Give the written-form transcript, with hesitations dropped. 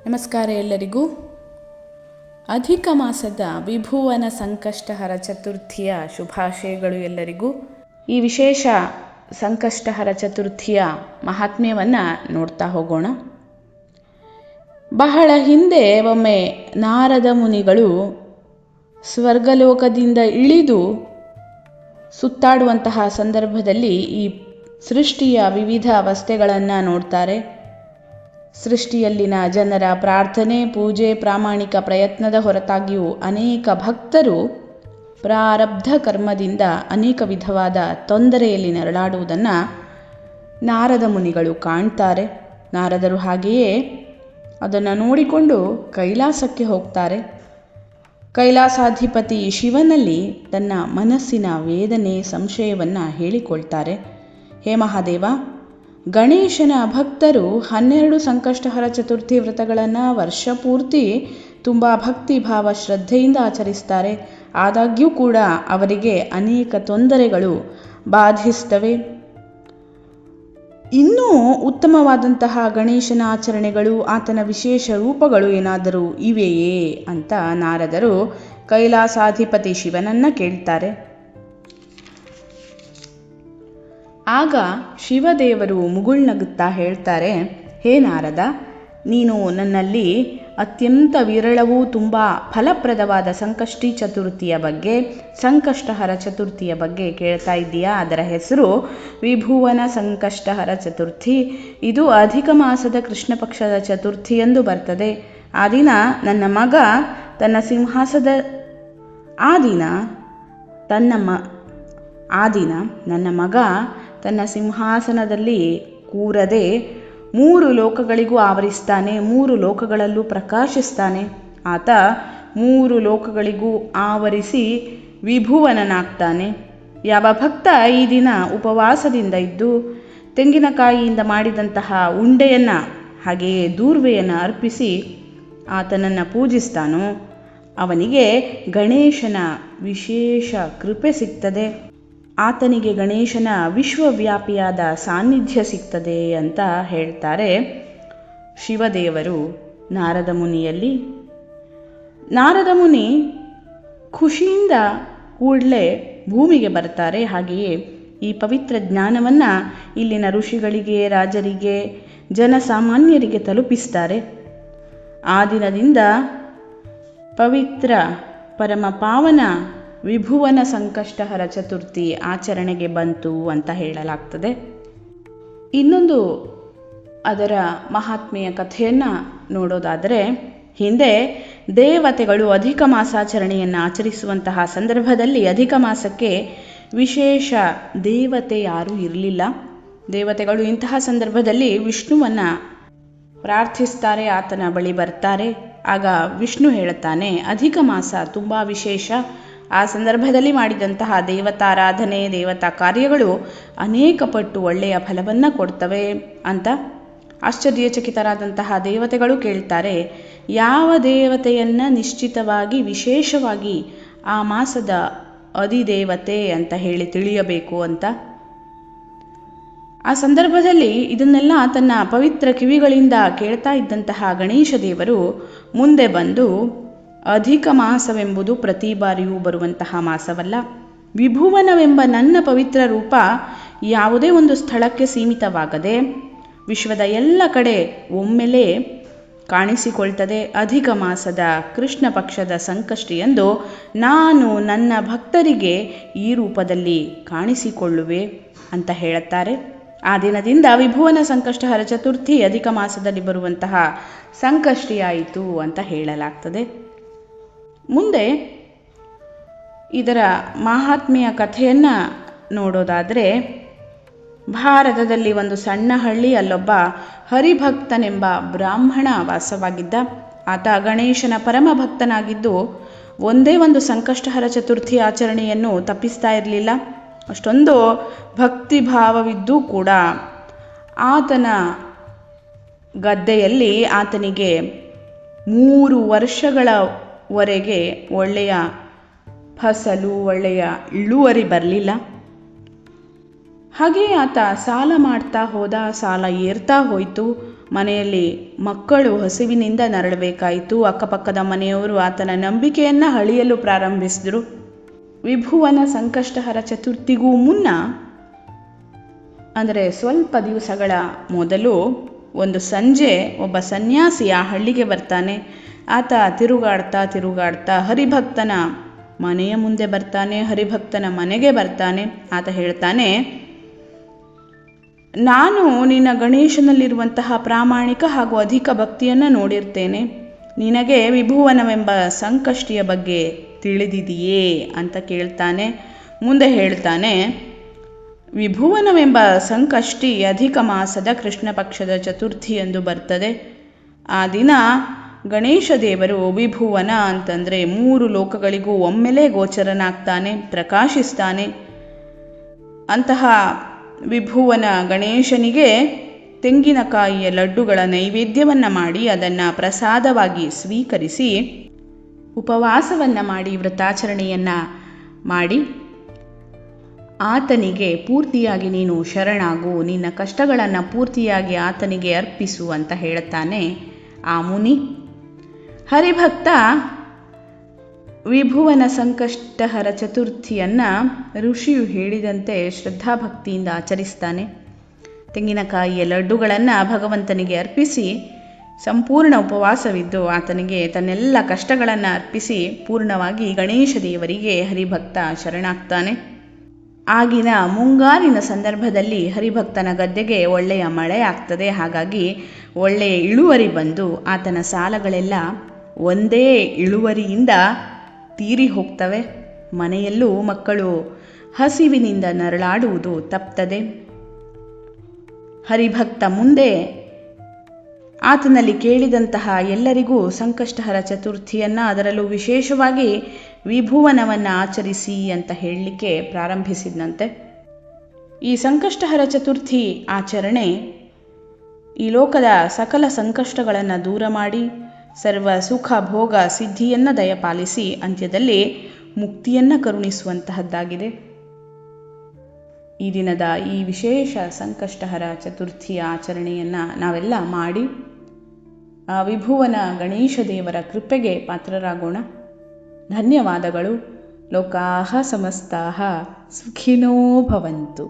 ನಮಸ್ಕಾರ ಎಲ್ಲರಿಗೂ. ಅಧಿಕ ಮಾಸದ ವಿಭುವನ ಸಂಕಷ್ಟಹರ ಚತುರ್ಥಿಯ ಶುಭಾಶಯಗಳು ಎಲ್ಲರಿಗೂ. ಈ ವಿಶೇಷ ಸಂಕಷ್ಟಹರ ಚತುರ್ಥಿಯ ಮಹಾತ್ಮ್ಯವನ್ನು ನೋಡ್ತಾ ಹೋಗೋಣ. ಬಹಳ ಹಿಂದೆ ಒಮ್ಮೆ ನಾರದ ಮುನಿಗಳು ಸ್ವರ್ಗಲೋಕದಿಂದ ಇಳಿದು ಸುತ್ತಾಡುವಂತಹ ಸಂದರ್ಭದಲ್ಲಿ ಈ ಸೃಷ್ಟಿಯ ವಿವಿಧ ಅವಸ್ಥೆಗಳನ್ನು ನೋಡ್ತಾರೆ. ಸೃಷ್ಟಿಯಲ್ಲಿನ ಜನರ ಪ್ರಾರ್ಥನೆ, ಪೂಜೆ, ಪ್ರಾಮಾಣಿಕ ಪ್ರಯತ್ನದ ಹೊರತಾಗಿಯೂ ಅನೇಕ ಭಕ್ತರು ಪ್ರಾರಬ್ಧ ಕರ್ಮದಿಂದ ಅನೇಕ ವಿಧವಾದ ತೊಂದರೆಯಲ್ಲಿ ನರಳಾಡುವುದನ್ನು ನಾರದ ಮುನಿಗಳು ಕಾಣ್ತಾರೆ. ನಾರದರು ಹಾಗೆಯೇ ಅದನ್ನು ನೋಡಿಕೊಂಡು ಕೈಲಾಸಕ್ಕೆ ಹೋಗ್ತಾರೆ. ಕೈಲಾಸಾಧಿಪತಿ ಶಿವನಲ್ಲಿ ತನ್ನ ಮನಸ್ಸಿನ ವೇದನೆ, ಸಂಶಯವನ್ನು ಹೇಳಿಕೊಳ್ತಾರೆ. ಹೇ ಮಹಾದೇವ, ಗಣೇಶನ ಭಕ್ತರು 12 ಸಂಕಷ್ಟಹರ ಚತುರ್ಥಿ ವ್ರತಗಳನ್ನು ವರ್ಷ ಪೂರ್ತಿ ತುಂಬ ಭಕ್ತಿ ಭಾವ ಶ್ರದ್ಧೆಯಿಂದ ಆಚರಿಸ್ತಾರೆ. ಆದಾಗ್ಯೂ ಕೂಡ ಅವರಿಗೆ ಅನೇಕ ತೊಂದರೆಗಳು ಬಾಧಿಸ್ತವೆ. ಇನ್ನೂ ಉತ್ತಮವಾದಂತಹ ಗಣೇಶನ ಆಚರಣೆಗಳು, ಆತನ ವಿಶೇಷ ರೂಪಗಳು ಏನಾದರೂ ಇವೆಯೇ ಅಂತ ನಾರದರು ಕೈಲಾಸಾಧಿಪತಿ ಶಿವನನ್ನು ಕೇಳ್ತಾರೆ. ಆಗ ಶಿವದೇವರು ಮುಗುಳ್ನಗುತ್ತಾ ಹೇಳ್ತಾರೆ, ಹೇ ನಾರದ, ನೀನು ನನ್ನಲ್ಲಿ ಅತ್ಯಂತ ವಿರಳವೂ ತುಂಬ ಫಲಪ್ರದವಾದ ಸಂಕಷ್ಟಿ ಚತುರ್ಥಿಯ ಬಗ್ಗೆ, ಸಂಕಷ್ಟಹರ ಚತುರ್ಥಿಯ ಬಗ್ಗೆ ಕೇಳ್ತಾ ಇದ್ದೀಯಾ. ಅದರ ಹೆಸರು ವಿಭುವನ ಸಂಕಷ್ಟಹರ ಚತುರ್ಥಿ. ಇದು ಅಧಿಕ ಮಾಸದ ಕೃಷ್ಣ ಪಕ್ಷದ ಚತುರ್ಥಿ ಎಂದು ಬರ್ತದೆ. ಆ ದಿನ ನನ್ನ ಮಗ ತನ್ನ ಸಿಂಹಾಸನದಲ್ಲಿ ಕೂರದೆ 3 ಲೋಕಗಳಿಗೂ ಆವರಿಸ್ತಾನೆ, 3 ಲೋಕಗಳಲ್ಲೂ ಪ್ರಕಾಶಿಸ್ತಾನೆ. ಆತ 3 ಲೋಕಗಳಿಗೂ ಆವರಿಸಿ ವಿಭುವನನಾಗ್ತಾನೆ. ಯಾವ ಭಕ್ತ ಈ ದಿನ ಉಪವಾಸದಿಂದ ಇದ್ದು ತೆಂಗಿನಕಾಯಿಯಿಂದ ಮಾಡಿದಂತಹ ಉಂಡೆಯನ್ನು ಹಾಗೆಯೇ ದೂರ್ವೆಯನ್ನು ಅರ್ಪಿಸಿ ಆತನನ್ನು ಪೂಜಿಸ್ತಾನೋ ಅವನಿಗೆ ಗಣೇಶನ ವಿಶೇಷ ಕೃಪೆ ಸಿಗ್ತದೆ. ಆತನಿಗೆ ಗಣೇಶನ ವಿಶ್ವವ್ಯಾಪಿಯಾದ ಸಾನ್ನಿಧ್ಯ ಸಿಗ್ತದೆ ಅಂತ ಹೇಳ್ತಾರೆ ಶಿವದೇವರು ನಾರದ ಮುನಿಯಲ್ಲಿ. ನಾರದ ಮುನಿ ಖುಷಿಯಿಂದ ಕೂಡಲೇ ಭೂಮಿಗೆ ಬರ್ತಾರೆ. ಹಾಗೆಯೇ ಈ ಪವಿತ್ರ ಜ್ಞಾನವನ್ನು ಇಲ್ಲಿನ ಋಷಿಗಳಿಗೆ, ರಾಜರಿಗೆ, ಜನಸಾಮಾನ್ಯರಿಗೆ ತಲುಪಿಸ್ತಾರೆ. ಆ ದಿನದಿಂದ ಪವಿತ್ರ ಪರಮ ಪಾವನ ವಿಭುವನ ಸಂಕಷ್ಟಹರ ಚತುರ್ಥಿ ಆಚರಣೆಗೆ ಬಂತು ಅಂತ ಹೇಳಲಾಗ್ತದೆ. ಇನ್ನೊಂದು ಅದರ ಮಹಾತ್ಮೆಯ ಕಥೆಯನ್ನು ನೋಡೋದಾದರೆ, ಹಿಂದೆ ದೇವತೆಗಳು ಅಧಿಕ ಮಾಸಾಚರಣೆಯನ್ನು ಆಚರಿಸುವಂತಹ ಸಂದರ್ಭದಲ್ಲಿ ಅಧಿಕ ಮಾಸಕ್ಕೆ ವಿಶೇಷ ದೇವತೆ ಯಾರೂ ಇರಲಿಲ್ಲ. ದೇವತೆಗಳು ಇಂತಹ ಸಂದರ್ಭದಲ್ಲಿ ವಿಷ್ಣುವನ್ನು ಪ್ರಾರ್ಥಿಸ್ತಾರೆ, ಆತನ ಬಳಿ ಬರ್ತಾರೆ. ಆಗ ವಿಷ್ಣು ಹೇಳುತ್ತಾನೆ, ಅಧಿಕ ಮಾಸ ತುಂಬ ವಿಶೇಷ. ಆ ಸಂದರ್ಭದಲ್ಲಿ ಮಾಡಿದಂತಹ ದೇವತಾರಾಧನೆ, ದೇವತಾ ಕಾರ್ಯಗಳು ಅನೇಕ ಪಟ್ಟು ಒಳ್ಳೆಯ ಫಲವನ್ನು ಕೊಡ್ತವೆ ಅಂತ. ಆಶ್ಚರ್ಯಚಕಿತರಾದಂತಹ ದೇವತೆಗಳು ಕೇಳ್ತಾರೆ, ಯಾವ ದೇವತೆಯನ್ನು ನಿಶ್ಚಿತವಾಗಿ ವಿಶೇಷವಾಗಿ ಆ ಮಾಸದ ಅಧಿದೇವತೆ ಅಂತ ಹೇಳಿ ತಿಳಿಯಬೇಕು ಅಂತ. ಆ ಸಂದರ್ಭದಲ್ಲಿ ಇದನ್ನೆಲ್ಲ ತನ್ನ ಪವಿತ್ರ ಕಿವಿಗಳಿಂದ ಕೇಳ್ತಾ ಇದ್ದಂತಹ ಗಣೇಶ ದೇವರು ಮುಂದೆ ಬಂದು, ಅಧಿಕ ಮಾಸವೆಂಬುದು ಪ್ರತಿ ಬಾರಿಯೂ ಬರುವಂತಹ ಮಾಸವಲ್ಲ. ವಿಭುವನವೆಂಬ ನನ್ನ ಪವಿತ್ರ ರೂಪ ಯಾವುದೇ ಒಂದು ಸ್ಥಳಕ್ಕೆ ಸೀಮಿತವಾಗದೆ ವಿಶ್ವದ ಎಲ್ಲ ಕಡೆ ಒಮ್ಮೆಲೇ ಕಾಣಿಸಿಕೊಳ್ತದೆ. ಅಧಿಕ ಮಾಸದ ಕೃಷ್ಣ ಪಕ್ಷದ ಸಂಕಷ್ಟಿಯಂದು ನಾನು ನನ್ನ ಭಕ್ತರಿಗೆ ಈ ರೂಪದಲ್ಲಿ ಕಾಣಿಸಿಕೊಳ್ಳುವೆ ಅಂತ ಹೇಳುತ್ತಾರೆ. ಆ ದಿನದಿಂದ ವಿಭುವನ ಸಂಕಷ್ಟಹರ ಚತುರ್ಥಿ ಅಧಿಕ ಮಾಸದಲ್ಲಿ ಬರುವಂತಹ ಸಂಕಷ್ಟಿಯಾಯಿತು ಅಂತ ಹೇಳಲಾಗ್ತದೆ. ಮುಂದೆ ಇದರ ಮಹಾತ್ಮೆಯ ಕಥೆಯನ್ನು ನೋಡೋದಾದರೆ, ಭಾರತದಲ್ಲಿ ಒಂದು ಸಣ್ಣ ಹಳ್ಳಿ, ಅಲ್ಲೊಬ್ಬ ಹರಿಭಕ್ತನೆಂಬ ಬ್ರಾಹ್ಮಣ ವಾಸವಾಗಿದ್ದ. ಆತ ಗಣೇಶನ ಪರಮ ಭಕ್ತನಾಗಿದ್ದು ಒಂದೇ ಒಂದು ಸಂಕಷ್ಟಹರ ಚತುರ್ಥಿ ಆಚರಣೆಯನ್ನು ತಪ್ಪಿಸ್ತಾ ಇರಲಿಲ್ಲ. ಅಷ್ಟೊಂದು ಭಕ್ತಿ ಭಾವವಿದ್ದೂ ಕೂಡ ಆತನ ಗದ್ದೆಯಲ್ಲಿ ಆತನಿಗೆ 3 ವರ್ಷಗಳವರೆಗೆ ಒಳ್ಳೆಯ ಫಸಲು, ಒಳ್ಳೆಯ ಇಳುವರಿ ಬರಲಿಲ್ಲ. ಹಾಗೆಯೇ ಆತ ಸಾಲ ಮಾಡ್ತಾ ಹೋದ, ಸಾಲ ಏರ್ತಾ ಹೋಯಿತು. ಮನೆಯಲ್ಲಿ ಮಕ್ಕಳು ಹಸಿವಿನಿಂದ ನರಳಬೇಕಾಯಿತು. ಅಕ್ಕಪಕ್ಕದ ಮನೆಯವರು ಆತನ ನಂಬಿಕೆಯನ್ನು ಅಳಿಯಲು ಪ್ರಾರಂಭಿಸಿದರು. ವಿಭುವನ ಸಂಕಷ್ಟಹರ ಚತುರ್ಥಿಗೂ ಮುನ್ನ, ಅಂದರೆ ಸ್ವಲ್ಪ ದಿವಸಗಳ ಮೊದಲು, ಒಂದು ಸಂಜೆ ಒಬ್ಬ ಸನ್ಯಾಸಿ ಆ ಹಳ್ಳಿಗೆ ಬರ್ತಾನೆ. ಆತ ತಿರುಗಾಡ್ತಾ ಹರಿಭಕ್ತನ ಮನೆಯ ಮುಂದೆ ಬರ್ತಾನೆ, ಹರಿಭಕ್ತನ ಮನೆಗೆ ಬರ್ತಾನೆ. ಆತ ಹೇಳ್ತಾನೆ, ನಾನು ನಿನ್ನ ಗಣೇಶನಲ್ಲಿರುವಂತಹ ಪ್ರಾಮಾಣಿಕ ಹಾಗೂ ಅಧಿಕ ಭಕ್ತಿಯನ್ನು ನೋಡಿರ್ತೇನೆ. ನಿನಗೆ ವಿಭುವನವೆಂಬ ಸಂಕಷ್ಟಿಯ ಬಗ್ಗೆ ತಿಳಿದಿದೆಯೇ ಅಂತ ಕೇಳ್ತಾನೆ. ಮುಂದೆ ಹೇಳ್ತಾನೆ, ವಿಭುವನವೆಂಬ ಸಂಕಷ್ಟಿ ಅಧಿಕ ಮಾಸದ ಕೃಷ್ಣ ಪಕ್ಷದ ಚತುರ್ಥಿ ಎಂದು ಬರ್ತದೆ. ಆ ದಿನ ಗಣೇಶ ದೇವರು ವಿಭುವನ ಅಂತಂದರೆ 3 ಲೋಕಗಳಿಗೂ ಒಮ್ಮೆಲೇ ಗೋಚರನಾಗ್ತಾನೆ, ಪ್ರಕಾಶಿಸ್ತಾನೆ. ಅಂತಹ ವಿಭುವನ ಗಣೇಶನಿಗೆ ತೆಂಗಿನಕಾಯಿಯ ಲಡ್ಡುಗಳ ನೈವೇದ್ಯವನ್ನು ಮಾಡಿ ಅದನ್ನು ಪ್ರಸಾದವಾಗಿ ಸ್ವೀಕರಿಸಿ ಉಪವಾಸವನ್ನು ಮಾಡಿ ವ್ರತಾಚರಣೆಯನ್ನು ಮಾಡಿ ಆತನಿಗೆ ಪೂರ್ತಿಯಾಗಿ ನೀನು ಶರಣಾಗು, ನಿನ್ನ ಕಷ್ಟಗಳನ್ನು ಪೂರ್ತಿಯಾಗಿ ಆತನಿಗೆ ಅರ್ಪಿಸು ಅಂತ ಹೇಳ್ತಾನೆ ಆ ಮುನಿ. ಹರಿಭಕ್ತ ವಿಭುವನ ಸಂಕಷ್ಟಹರ ಚತುರ್ಥಿಯನ್ನು ಋಷಿಯು ಹೇಳಿದಂತೆ ಶ್ರದ್ಧಾಭಕ್ತಿಯಿಂದ ಆಚರಿಸ್ತಾನೆ. ತೆಂಗಿನಕಾಯಿಯ ಲಡ್ಡುಗಳನ್ನು ಭಗವಂತನಿಗೆ ಅರ್ಪಿಸಿ ಸಂಪೂರ್ಣ ಉಪವಾಸವಿದ್ದು ಆತನಿಗೆ ತನ್ನೆಲ್ಲ ಕಷ್ಟಗಳನ್ನು ಅರ್ಪಿಸಿ ಪೂರ್ಣವಾಗಿ ಗಣೇಶ ದೇವರಿಗೆ ಹರಿಭಕ್ತ ಶರಣಾಗ್ತಾನೆ. ಆಗಿನ ಮುಂಗಾರಿನ ಸಂದರ್ಭದಲ್ಲಿ ಹರಿಭಕ್ತನ ಗದ್ದೆಗೆ ಒಳ್ಳೆಯ ಮಳೆ ಆಗ್ತದೆ. ಹಾಗಾಗಿ ಒಳ್ಳೆಯ ಇಳುವರಿ ಬಂದು ಆತನ ಸಾಲಗಳೆಲ್ಲ ಒಂದೇ ಇಳುವರಿಯಿಂದ ತೀರಿ ಹೋಗ್ತವೆ. ಮನೆಯಲ್ಲೂ ಮಕ್ಕಳು ಹಸಿವಿನಿಂದ ನರಳಾಡುವುದು ತಪ್ತದೆ. ಹರಿಭಕ್ತ ಮುಂದೆ ಆತನಲ್ಲಿ ಕೇಳಿದಂತಹ ಎಲ್ಲರಿಗೂ ಸಂಕಷ್ಟಹರ ಚತುರ್ಥಿಯನ್ನು, ಅದರಲ್ಲೂ ವಿಶೇಷವಾಗಿ ವಿಭುವನವನ್ನು ಆಚರಿಸಿ ಅಂತ ಹೇಳಲಿಕ್ಕೆ ಪ್ರಾರಂಭಿಸಿದಂತೆ. ಈ ಸಂಕಷ್ಟಹರ ಚತುರ್ಥಿ ಆಚರಣೆ ಈ ಲೋಕದ ಸಕಲ ಸಂಕಷ್ಟಗಳನ್ನು ದೂರ ಮಾಡಿ ಸರ್ವ ಸುಖ ಭೋಗ ಸಿದ್ಧಿಯನ್ನು ದಯಪಾಲಿಸಿ ಅಂತ್ಯದಲ್ಲಿ ಮುಕ್ತಿಯನ್ನು ಕರುಣಿಸುವಂತಹದ್ದಾಗಿದೆ. ಈ ದಿನದ ಈ ವಿಶೇಷ ಸಂಕಷ್ಟಹರ ಚತುರ್ಥಿಯ ಆಚರಣೆಯನ್ನು ನಾವೆಲ್ಲ ಮಾಡಿ ಆ ವಿಭುವನ ಗಣೇಶ ದೇವರ ಕೃಪೆಗೆ ಪಾತ್ರರಾಗೋಣ. ಧನ್ಯವಾದಗಳು. ಲೋಕಾಃ ಸಮಸ್ತಾಃ ಸುಖಿನೋ ಭವಂತು.